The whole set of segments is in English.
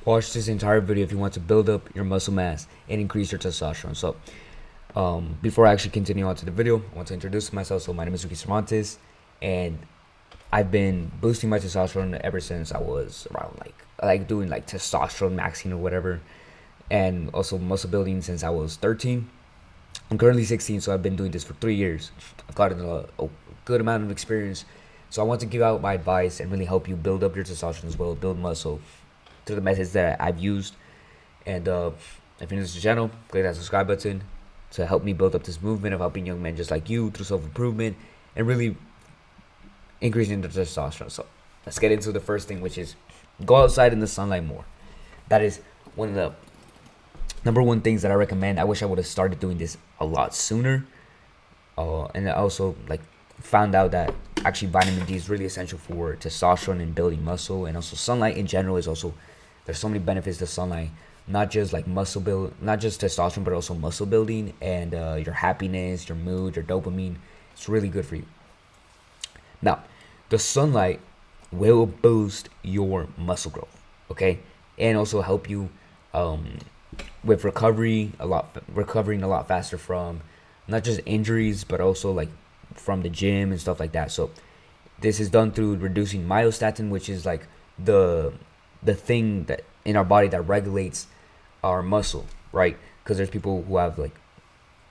watch this entire video if you want to build up your muscle mass and increase your testosterone. So, before I actually continue on to the video, I want to introduce myself. So, my name is Ricky Cervantes, and I've been boosting my testosterone ever since I was around like doing like testosterone maxing or whatever, and also muscle building since I was 13. I'm currently 16, so I've been doing this for 3 years. I've gotten a good amount of experience. So I want to give out my advice and really help you build up your testosterone as well, build muscle through the methods that I've used. And if you're new to the channel, click that subscribe button to help me build up this movement of helping young men just like you through self-improvement and really increasing the testosterone. So let's get into the first thing, which is go outside in the sunlight more. That is one of the number one things that I recommend. I wish I would have started doing this a lot sooner. And I also found out that actually vitamin D is really essential for testosterone and building muscle, and also sunlight in general is also, there's so many benefits to sunlight, not just like muscle build, not just testosterone, but also muscle building and your happiness, your mood, your dopamine. It's really good for you. Now, the sunlight will boost your muscle growth, okay, and also help you with recovering a lot faster from not just injuries, but also like from the gym and stuff like that. So this is done through reducing myostatin, which is like the thing that in our body that regulates our muscle, right? Because there's people who have like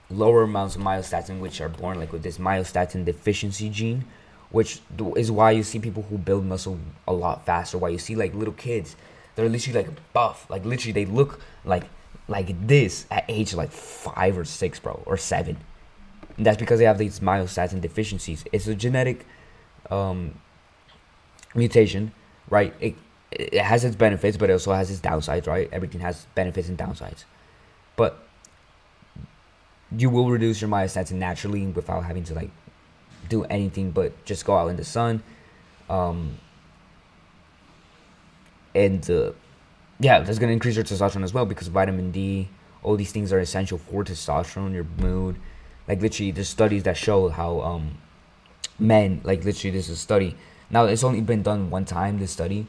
lower amounts of myostatin, which are born like with this myostatin deficiency gene, which is why you see people who build muscle a lot faster. Why you see like little kids, they're literally like buff, like literally they look like this at age like 5 or 6, bro, or 7. And that's because they have these myostatin deficiencies. It's a genetic mutation, right? It has its benefits, but it also has its downsides, right? Everything has benefits and downsides. But you will reduce your myostatin naturally without having to like do anything but just go out in the sun. Yeah, that's going to increase your testosterone as well, because vitamin D, all these things are essential for testosterone, your mood. Like literally there's studies that show how men, like literally this is a study. Now it's only been done one time, this study,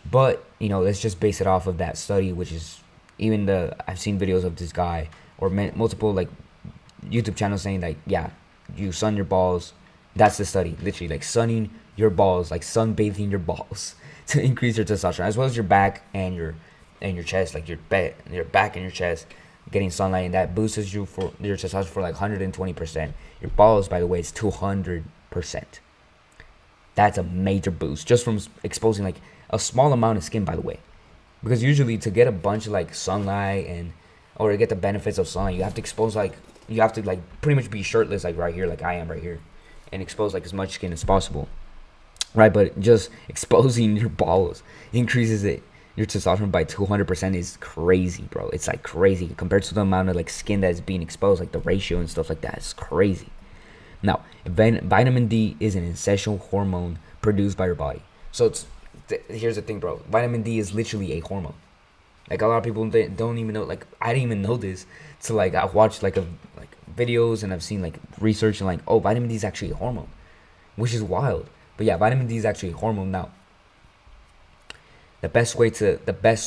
but you know, let's just base it off of that study, which is I've seen videos of this guy or multiple like YouTube channels saying like, yeah, you sun your balls. That's the study, literally like sunning your balls, like sunbathing your balls to increase your testosterone, as well as your back and your chest, like your back and your chest, getting sunlight, and that boosts you for your testosterone for like 120%. Your balls, by the way, is 200%. That's a major boost just from exposing like a small amount of skin, by the way, because usually to get a bunch of like sunlight or to get the benefits of sunlight, you have to expose you have to pretty much be shirtless, like right here, like I am right here, and expose like as much skin as possible, right? But just exposing your balls increases your testosterone by 200% is crazy, bro. It's like crazy compared to the amount of like skin that is being exposed, like the ratio and stuff like that. It's crazy. Now, vitamin D is an essential hormone produced by your body. So here's the thing, bro. Vitamin D is literally a hormone. Like a lot of people don't even know. Like I didn't even know this. So like I watched like videos, and I've seen like research, and like, oh, vitamin D is actually a hormone, which is wild. But yeah, vitamin D is actually a hormone. Now, the best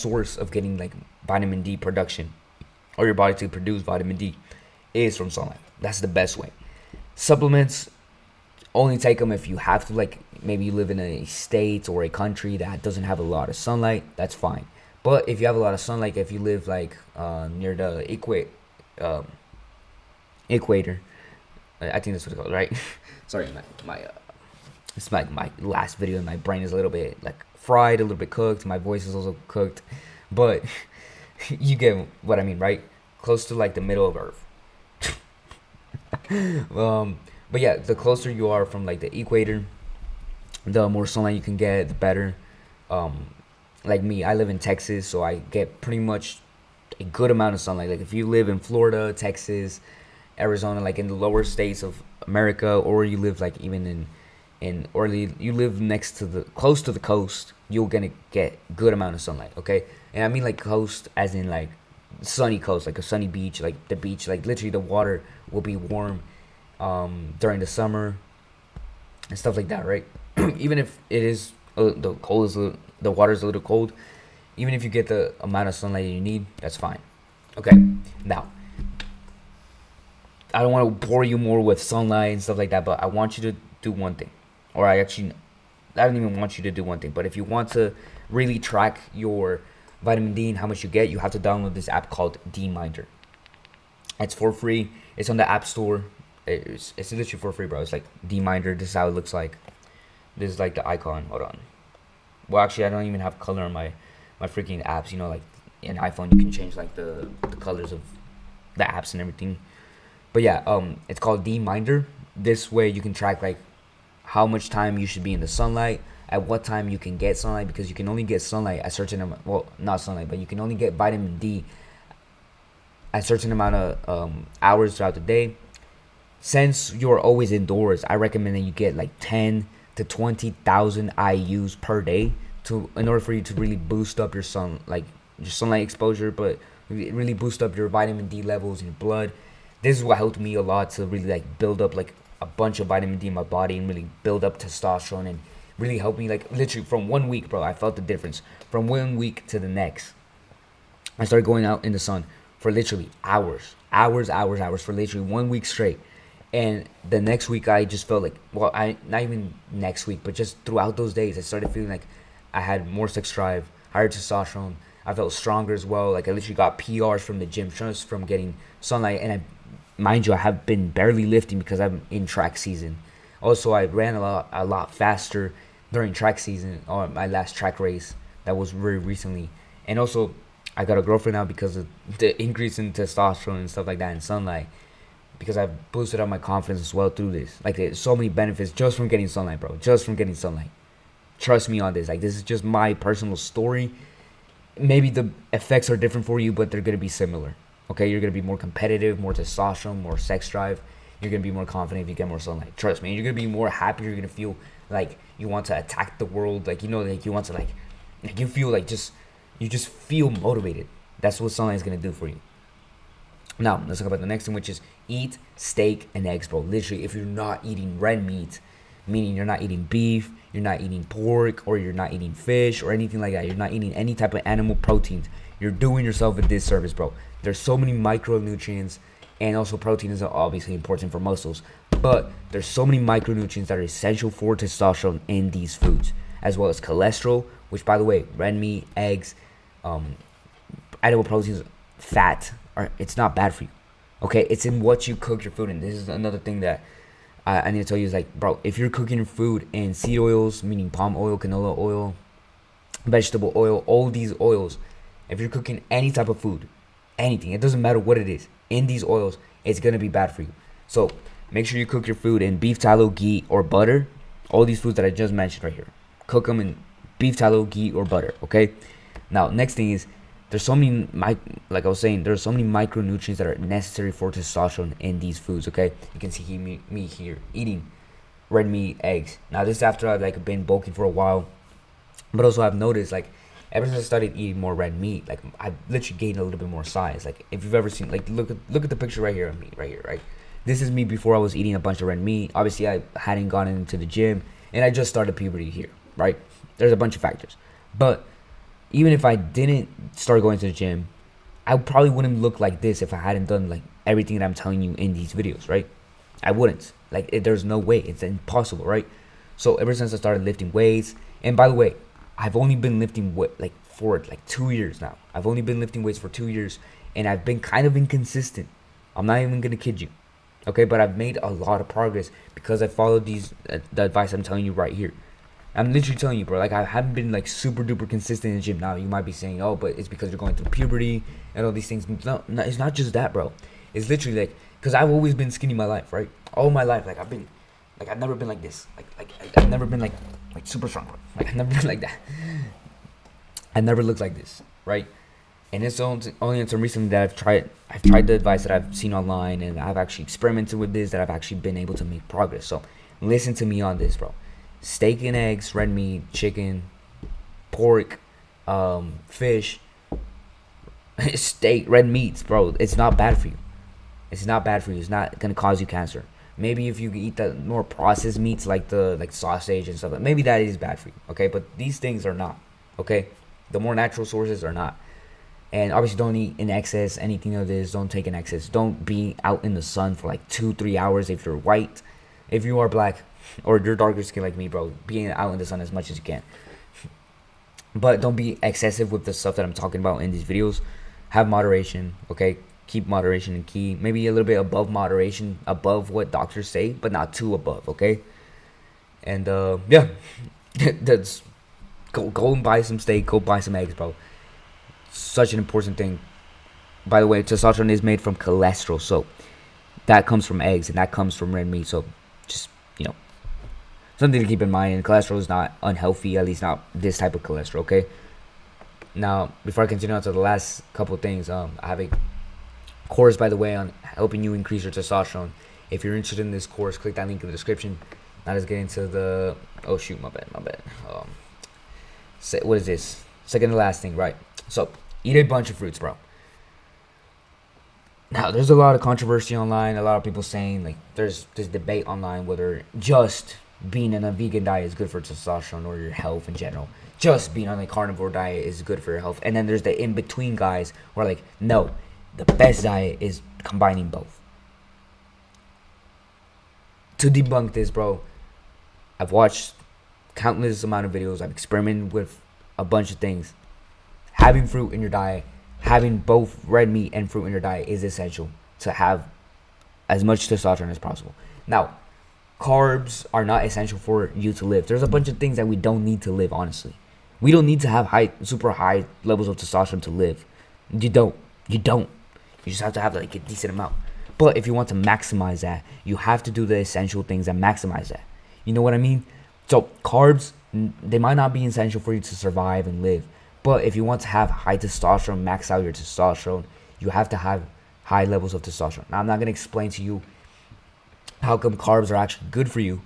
source of getting like vitamin D production, or your body to produce vitamin D, is from sunlight. That's the best way. Supplements, only take them if you have to, like maybe you live in a state or a country that doesn't have a lot of sunlight. That's fine. But if you have a lot of sunlight, if you live like near the equator, I think that's what it's called, right? Sorry, it's like my last video, and my brain is a little bit like fried, a little bit cooked. My voice is also cooked, but you get what I mean, right? Close to like the middle of Earth. But yeah, the closer you are from like the equator, the more sunlight you can get, the better. Like me, I live in Texas, so I get pretty much a good amount of sunlight. Like if you live in Florida, Texas, Arizona, like in the lower states of America, or you live like even you live close to the coast, you're gonna get good amount of sunlight, okay? And I mean like coast as in like sunny coast, like a sunny beach, like the beach, like literally the water will be warm during the summer and stuff like that, right? Even if it is the water is a little cold, Even if you get the amount of sunlight you need, that's fine. Okay, now I don't want to bore you more with sunlight and stuff like that, but I want you to do one thing. Or I don't even want you to do one thing, but if you want to really track your vitamin D and how much you get, you have to download this app called D-Minder. It's for free. It's on the App Store. It's literally for free, bro. It's like D-Minder. This is how it looks like. This is like the icon. Hold on. Well, actually, I don't even have color on my freaking apps. You know, like in iPhone, you can change like the colors of the apps and everything. But yeah, it's called D-Minder. This way, you can track like how much time you should be in the sunlight, at what time you can get sunlight, because you can only get sunlight at certain amount. Well, not sunlight, but you can only get vitamin D at certain amount of hours throughout the day. Since you're always indoors, I recommend that you get like 10 to 20,000 IU's per day in order for you to really boost up your sunlight exposure, but really boost up your vitamin D levels in your blood. This is what helped me a lot to really like build up like a bunch of vitamin D in my body and really build up testosterone, and really helped me like literally from 1 week, bro. I felt the difference from 1 week to the next. I started going out in the sun for literally hours for literally 1 week straight. And the next week, I just felt like, well, not even next week, but just throughout those days, I started feeling like I had more sex drive, higher testosterone. I felt stronger as well. Like I literally got PRs from the gym just from getting sunlight. And mind you, I have been barely lifting because I'm in track season. Also, I ran a lot faster during track season, or my last track race that was very recently. And also, I got a girlfriend now because of the increase in testosterone and stuff like that in sunlight. Because I've boosted up my confidence as well through this. Like there's so many benefits just from getting sunlight, bro. Just from getting sunlight. Trust me on this. Like this is just my personal story. Maybe the effects are different for you, but they're gonna be similar. Okay, you're gonna be more competitive, more testosterone, more sex drive. You're gonna be more confident if you get more sunlight. Trust me. And you're gonna be more happy. You're gonna feel like you want to attack the world. Like like you want to like you feel like you just feel motivated. That's what sunlight is gonna do for you. Now, let's talk about the next thing, which is eat steak and eggs, bro. Literally, if you're not eating red meat, meaning you're not eating beef, you're not eating pork, or you're not eating fish, or anything like that, you're not eating any type of animal proteins, you're doing yourself a disservice, bro. There's so many micronutrients, and also protein is obviously important for muscles, but there's so many micronutrients that are essential for testosterone in these foods, as well as cholesterol, which, by the way, red meat, eggs, edible proteins, fat, it's not bad for you. Okay, it's in what you cook your food in. This is another thing that I need to tell you is like, bro, if you're cooking your food in seed oils, meaning palm oil, canola oil, vegetable oil, all these oils, if you're cooking any type of food, anything, it doesn't matter what it is, in these oils, it's gonna be bad for you. So make sure you cook your food in beef tallow, ghee, or butter. All these foods that I just mentioned right here, cook them in beef tallow, ghee, or butter. Okay. Now, next thing is, there's so many, like I was saying, there's so many micronutrients that are necessary for testosterone in these foods, okay? You can see me here eating red meat, eggs. Now, this is after I've like been bulking for a while, but also I've noticed, like, ever since I started eating more red meat, like, I've literally gained a little bit more size. Like, if you've ever seen, like, look at the picture right here of me, right here, right? This is me before I was eating a bunch of red meat. Obviously, I hadn't gone into the gym, and I just started puberty here, right? There's a bunch of factors. But even if I didn't start going to the gym, I probably wouldn't look like this if I hadn't done like everything that I'm telling you in these videos, right? I wouldn't. There's no way. It's impossible, right? So ever since I started lifting weights, and by the way, I've only been lifting for 2 years now. I've only been lifting weights for 2 years, and I've been kind of inconsistent. I'm not even gonna kid you, okay? But I've made a lot of progress because I followed the advice I'm telling you right here. I'm literally telling you, bro, like, I haven't been, like, super duper consistent in the gym. Now, you might be saying, oh, but it's because you're going through puberty and all these things. No, it's not just that, bro. It's literally, like, because I've always been skinny my life, right? All my life, like, I've never been like this. I've never been, like super strong, bro. Like, I've never been like that. I never looked like this, right? And it's only until recently that I've tried the advice that I've seen online, and I've actually experimented with this, that I've actually been able to make progress. So, listen to me on this, bro. Steak and eggs, red meat, chicken, pork, fish, steak, red meats, bro. It's not bad for you. It's not bad for you. It's not gonna cause you cancer. Maybe if you eat the more processed meats like sausage and stuff, maybe that is bad for you. Okay, but these things are not. Okay, The more natural sources are not. And obviously, don't eat in excess. Anything of this, don't take in excess. Don't be out in the sun for like 2-3 hours if you're white. If you are black or you're darker skin like me, bro, being out in the sun as much as you can. But don't be excessive with the stuff that I'm talking about in these videos. Have moderation, okay? Keep moderation in key. Maybe a little bit above moderation, above what doctors say, but not too above, okay? And yeah, that's go and buy some steak. Go buy some eggs, bro. Such an important thing. By the way, testosterone is made from cholesterol, so that comes from eggs and that comes from red meat. So just, something to keep in mind. And cholesterol is not unhealthy, at least not this type of cholesterol, okay? Now, before I continue on to the last couple of things, I have a course, by the way, on helping you increase your testosterone. If you're interested in this course, click that link in the description. Now let's get into the, oh shoot, my bad. What is this? Second to last thing, right? So, eat a bunch of fruits, bro. Now, there's a lot of controversy online. A lot of people saying, like, there's this debate online whether just being on a vegan diet is good for testosterone or your health in general. Just being on a carnivore diet is good for your health. And then there's the in-between guys who are like, no, the best diet is combining both. To debunk this, bro, I've watched countless amount of videos. I've experimented with a bunch of things. Having fruit in your diet, having both red meat and fruit in your diet is essential to have as much testosterone as possible. Now, carbs are not essential for you to live. There's a bunch of things that we don't need to live, honestly. We don't need to have super high levels of testosterone to live. You don't. You just have to have like a decent amount. But if you want to maximize that, you have to do the essential things that maximize that. You know what I mean? So carbs, they might not be essential for you to survive and live. But if you want to have high testosterone, max out your testosterone, you have to have high levels of testosterone. Now, I'm not going to explain to you how come carbs are actually good for you.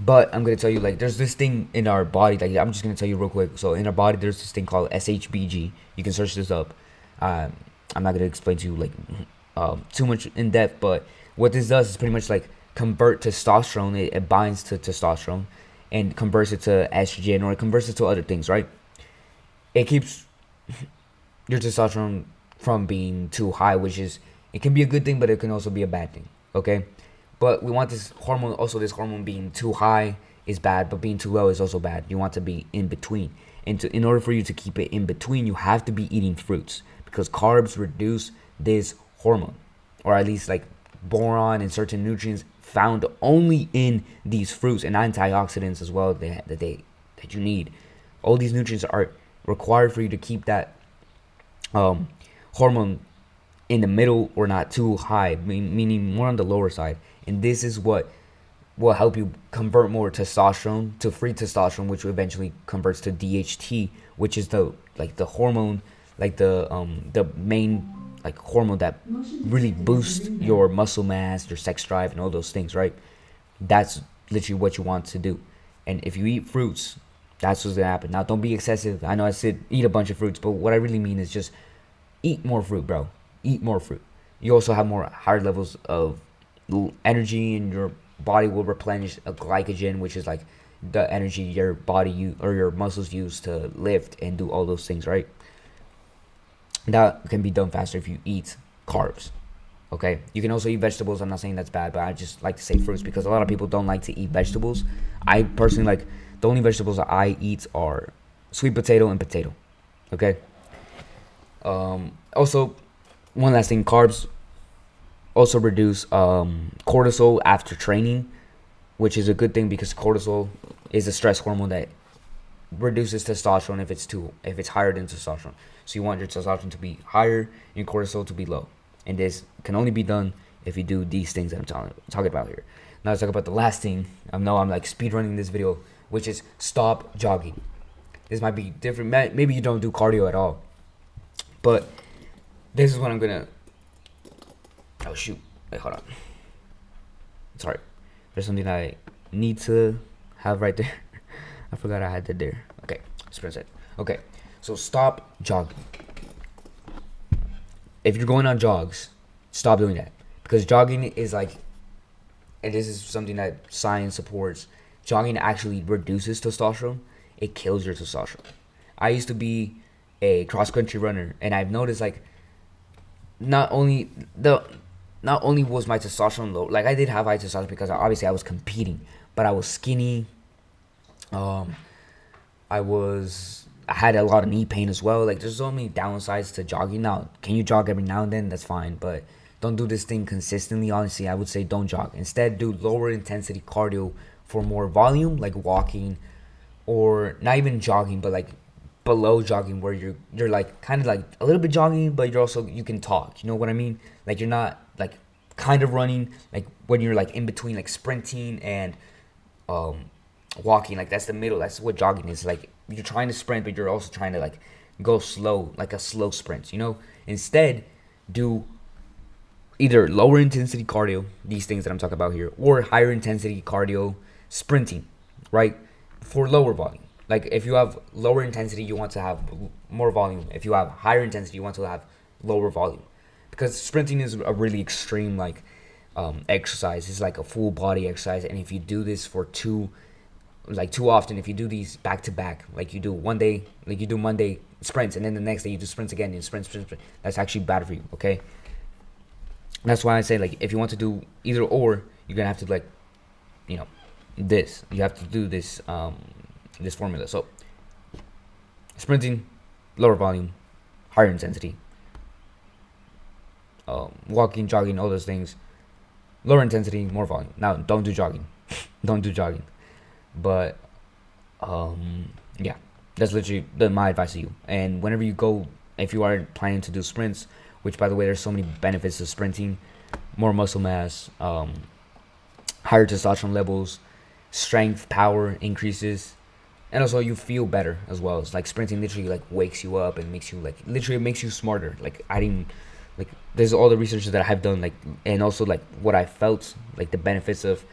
But I'm going to tell you, like, there's this thing in our body. Like, I'm just going to tell you real quick. So, in our body, there's this thing called SHBG. You can search this up. I'm not going to explain to you, like, too much in depth. But what this does is pretty much, like, convert testosterone. It binds to testosterone and converts it to estrogen, or it converts it to other things, right? It keeps your testosterone from being too high, which is, it can be a good thing, but it can also be a bad thing, okay? But we want this hormone being too high is bad, but being too low is also bad. You want to be in between. And in order for you to keep it in between, you have to be eating fruits, because carbs reduce this hormone, or at least like boron and certain nutrients found only in these fruits, and antioxidants as well that you need. All these nutrients are required for you to keep that hormone in the middle or not too high, meaning more on the lower side. And this is what will help you convert more testosterone to free testosterone, which eventually converts to DHT, which is the hormone, like the main like hormone that really boosts your muscle mass, your sex drive, and all those things, right? That's literally what you want to do. And if you eat fruits, that's what's gonna happen. Now, don't be excessive. I know I said eat a bunch of fruits, but what I really mean is just eat more fruit, bro. Eat more fruit. You also have higher levels of energy, and your body will replenish a glycogen, which is like the energy your body or your muscles use to lift and do all those things, right? That can be done faster if you eat carbs. Okay, you can also eat vegetables. I'm not saying that's bad, but I just like to say fruits because a lot of people don't like to eat vegetables. I personally like, the only vegetables that I eat are sweet potato and potato. Okay. Also, one last thing, carbs also reduce cortisol after training, which is a good thing because cortisol is a stress hormone that reduces testosterone if it's higher than testosterone. So you want your testosterone to be higher and your cortisol to be low. And this can only be done if you do these things that I'm talking about here. Now let's talk about the last thing. I know I'm like speed running this video, which is stop jogging. This might be different. Maybe you don't do cardio at all, but this is what I'm gonna. Oh shoot! Wait, hold on. Sorry, there's something I need to have right there. I forgot I had that there. Okay, let's it. Okay, so stop jogging. If you're going on jogs, stop doing that, because jogging is like, and this is something that science supports, jogging actually reduces testosterone. It kills your testosterone. I used to be a cross country runner, and I've noticed like not only the not only was my testosterone low, like I did have high testosterone because obviously I was competing, but I was skinny. Um, I had a lot of knee pain as well. Like there's so many downsides to jogging. Now, can you jog every now and then? That's fine, but don't do this thing consistently. Honestly, I would say don't jog. Instead, do lower intensity cardio for more volume, like walking, or not even jogging, but like below jogging, where you're like kind of like a little bit jogging, but you can talk. You know what I mean? Like you're not like kind of running, like when you're like in between like sprinting and um walking, like that's the middle. That's what jogging is. Like you're trying to sprint, but you're also trying to like go slow, like a slow sprint, you know. Instead, do either lower intensity cardio, these things that I'm talking about here, or higher intensity cardio sprinting, right, for lower volume. Like if you have lower intensity, you want to have more volume. If you have higher intensity, you want to have lower volume, because sprinting is a really extreme like exercise. It's like a full body exercise, and if you do this for too often, if you do these back to back, like you do one day, like you do Monday sprints, and then the next day you do sprints again, and sprint, that's actually bad for you. Okay, that's why I say like if you want to do either or, you're gonna have to like, you know, you have to do this formula. So sprinting, lower volume, higher intensity. Walking, jogging, all those things, lower intensity, more volume. Now, don't do jogging. Don't do jogging. But yeah, that's literally my advice to you. And whenever you go, if you are planning to do sprints, which by the way, there's so many benefits to sprinting: more muscle mass, higher testosterone levels, strength, power increases, and also you feel better as well. It's like sprinting literally like wakes you up and makes you like literally makes you smarter. Like adding, like there's all the research that I have done, like, and also like what I felt, like the benefits of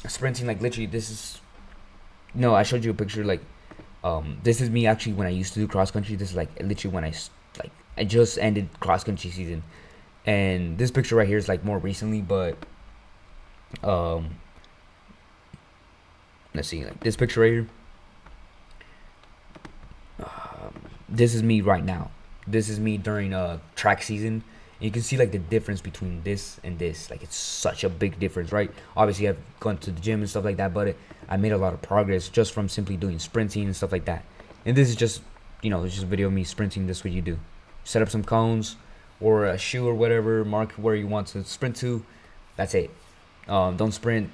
sprinting. Like literally, this is no, I showed you a picture. Like this is me actually when I used to do cross country. This is like literally when I just ended cross country season, and this picture right here is like more recently, but let's see, like this picture right here. This is me right now. This is me during track season. And you can see like the difference between this and this. Like it's such a big difference, right? Obviously, I've gone to the gym and stuff like that, but I made a lot of progress just from simply doing sprinting and stuff like that. And this is just, it's just a video of me sprinting. This is what you do: set up some cones or a shoe or whatever, mark where you want to sprint to. That's it. Don't sprint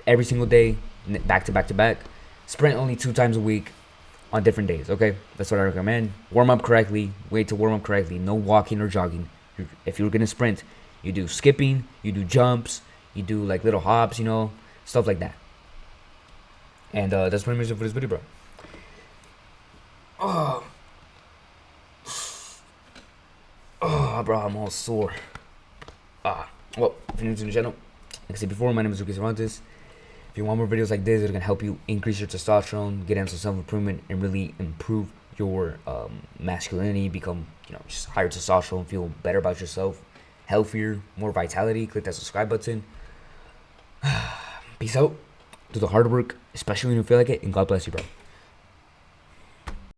every single day, back to back to back. Sprint only 2 times a week on different days, okay? That's what I recommend. Warm up correctly. Wait to warm up correctly. No walking or jogging. If you're going to sprint, you do skipping, you do jumps, you do like little hops, stuff like that. And that's pretty much it for this video, bro. Bro, I'm all sore. Well, if you're new to the channel, like I said before, my name is Lucas Cervantes. If you want more videos like this that are going to help you increase your testosterone, get into self-improvement, and really improve your masculinity, become, just higher testosterone, feel better about yourself, healthier, more vitality, click that subscribe button. Peace out. Do the hard work, especially when you feel like it, and God bless you, bro.